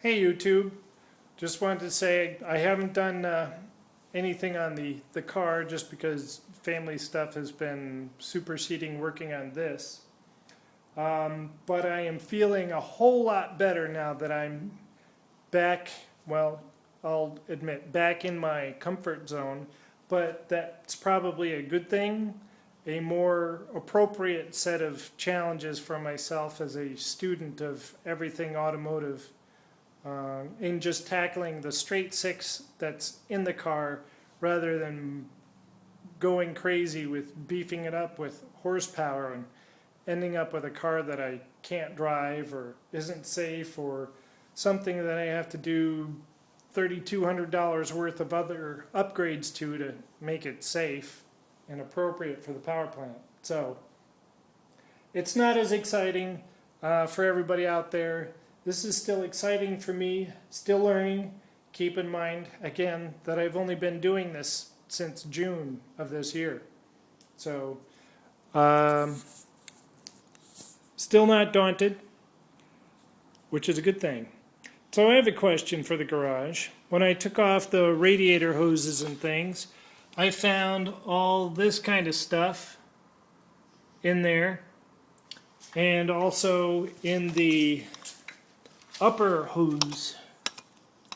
Hey YouTube, just wanted to say I haven't done anything on the car just because family stuff has been superseding working on this. But I am feeling a whole lot better now that I'm back, well, I'll admit, back in my comfort zone, but that's probably a good thing, a more appropriate set of challenges for myself as a student of everything automotive. In just tackling the straight six that's in the car rather than going crazy with beefing it up with horsepower and ending up with a car that I can't drive or isn't safe or something that I have to do $3,200 worth of other upgrades to make it safe and appropriate for the power plant. So it's not as exciting for everybody out there. This is still exciting for me, still learning. Keep in mind, again, that I've only been doing this since June of this year. So, still not daunted, which is a good thing. So I have a question for the garage. When I took off the radiator hoses and things, I found all this kind of stuff in there, and also in the upper hose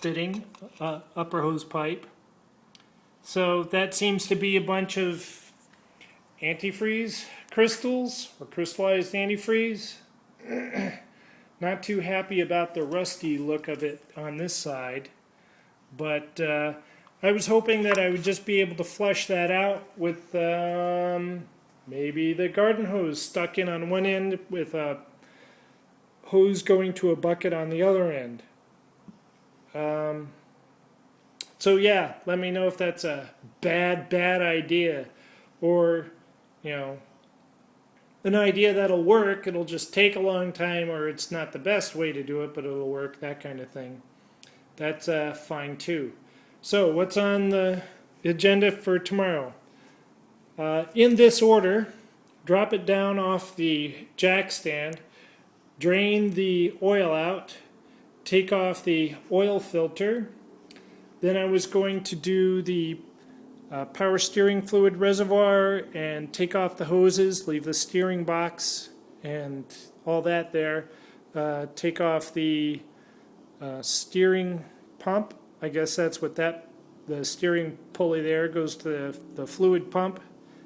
fitting, upper hose pipe. So that seems to be a bunch of antifreeze crystals or crystallized antifreeze. Not too happy about the rusty look of it on this side, but I was hoping that I would just be able to flush that out with maybe the garden hose stuck in on one end with a hose going to a bucket on the other end. So yeah, let me know if that's a bad idea, or an idea that'll work. It'll just take a long time, or it's not the best way to do it, but it'll work, that kind of thing. That's fine too. So what's on the agenda for tomorrow? In this order: drop it down off the jack stand, drain the oil out, take off the oil filter. Then I was going to do the power steering fluid reservoir and take off the hoses, leave the steering box and all that there. Take off the steering pump. I guess that's what the steering pulley there goes to the fluid pump.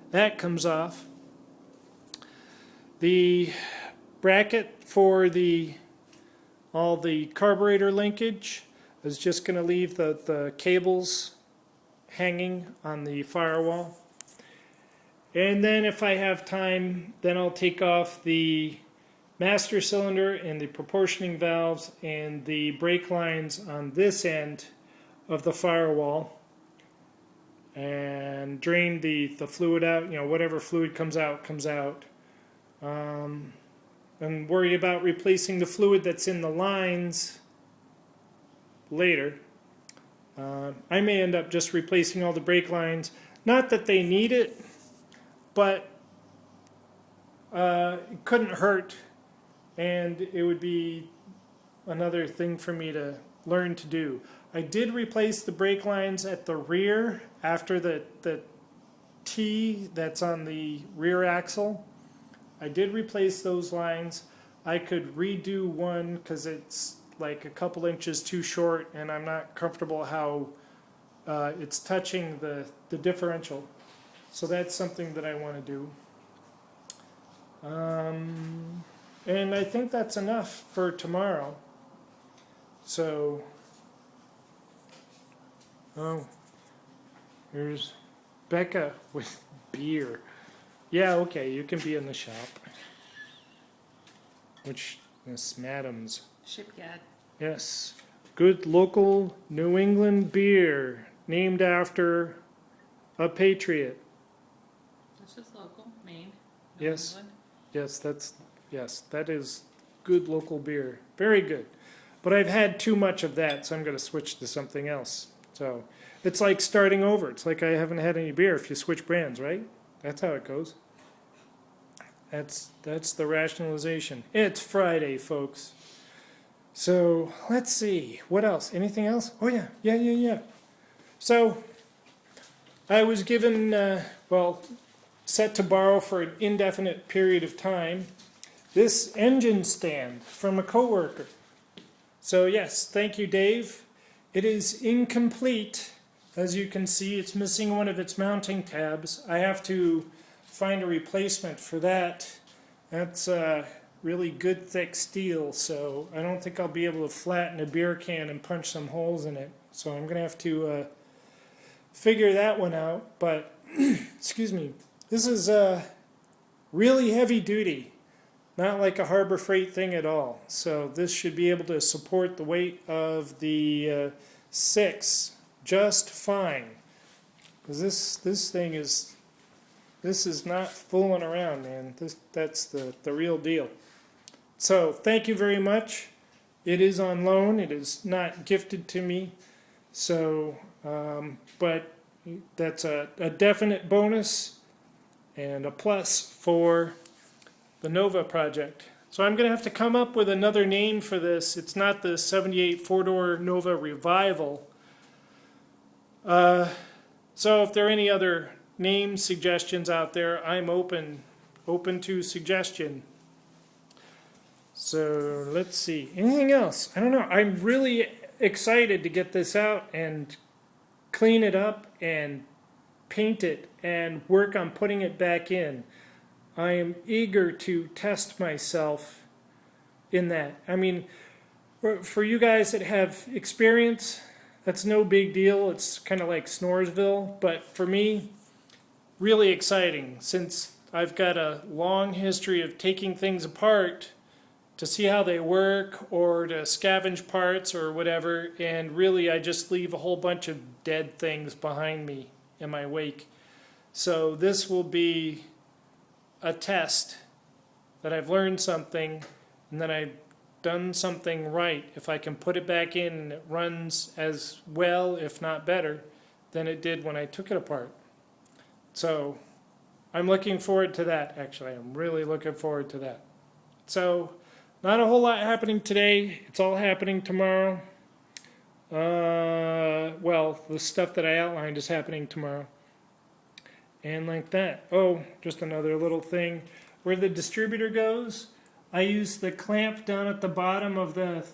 That comes off. The bracket for all the carburetor linkage is just going to leave the cables hanging on the firewall. And then if I have time, then I'll take off the master cylinder and the proportioning valves and the brake lines on this end of the firewall and drain the fluid out. Whatever fluid comes out, comes out. I'm worried about replacing the fluid that's in the lines later. I may end up just replacing all the brake lines. Not that they need it, but it couldn't hurt, and it would be another thing for me to learn to do. I did replace the brake lines at the rear after the T that's on the rear axle. I did replace those lines. I could redo one because it's like a couple inches too short, and I'm not comfortable how it's touching the differential. So that's something that I want to do. And I think that's enough for tomorrow. So, here's Becca with beer. Yeah, okay, you can be in the shop. Which, Miss Madams. Shipyard. Yes. Good local New England beer named after a patriot. This is local, Maine. Yes. England. Yes, that is good local beer. Very good. But I've had too much of that, so I'm going to switch to something else. So it's like starting over. It's like I haven't had any beer if you switch brands, right? That's how it goes. That's the rationalization. It's Friday, folks. So let's see, what else? Anything else? Oh yeah. So I was given, set to borrow for an indefinite period of time, this engine stand from a coworker. So yes, thank you, Dave. It is incomplete. As you can see, it's missing one of its mounting tabs. I have to find a replacement for that. That's really good thick steel, so I don't think I'll be able to flatten a beer can and punch some holes in it. So I'm gonna have to figure that one out. But excuse me, this is really heavy duty, not like a Harbor Freight thing at all. So this should be able to support the weight of the 6 just fine. Because this thing is, this is not fooling around, man. That's the real deal. So thank you very much. It is on loan. It is not gifted to me. So, but that's a definite bonus and a plus for the Nova project. So I'm going to have to come up with another name for this. It's not the 78 four-door Nova Revival. So if there are any other name suggestions out there, I'm open to suggestion. So let's see. Anything else? I don't know. I'm really excited to get this out and clean it up and paint it and work on putting it back in. I am eager to test myself in that. I mean, for you guys that have experience, that's no big deal. It's kind of like Snoresville. But for me, really exciting, since I've got a long history of taking things apart to see how they work or to scavenge parts or whatever, and really I just leave a whole bunch of dead things behind me in my wake. So this will be a test that I've learned something and that I've done something right. If I can put it back in and it runs as well, if not better, than it did when I took it apart. So I'm looking forward to that, actually. I'm really looking forward to that. So not a whole lot happening today. It's all happening tomorrow. Well, the stuff that I outlined is happening tomorrow. And like that. Oh, just another little thing. Where the distributor goes, I use the clamp down at the bottom of the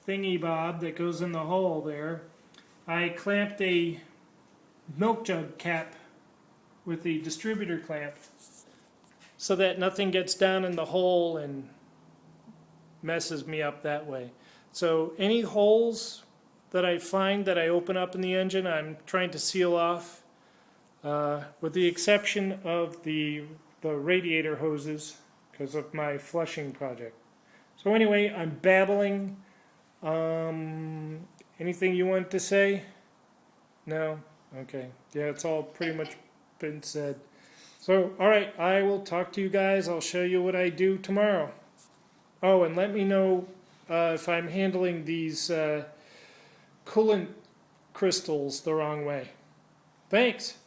thingy bob that goes in the hole there. I clamped a milk jug cap with the distributor clamp so that nothing gets down in the hole and messes me up that way. So any holes that I find that I open up in the engine, I'm trying to seal off, with the exception of the radiator hoses because of my flushing project. So anyway, I'm babbling. Anything you want to say? No? Okay. Yeah, it's all pretty much been said. So, all right, I will talk to you guys. I'll show you what I do tomorrow. Oh, and let me know if I'm handling these coolant crystals the wrong way. Thanks.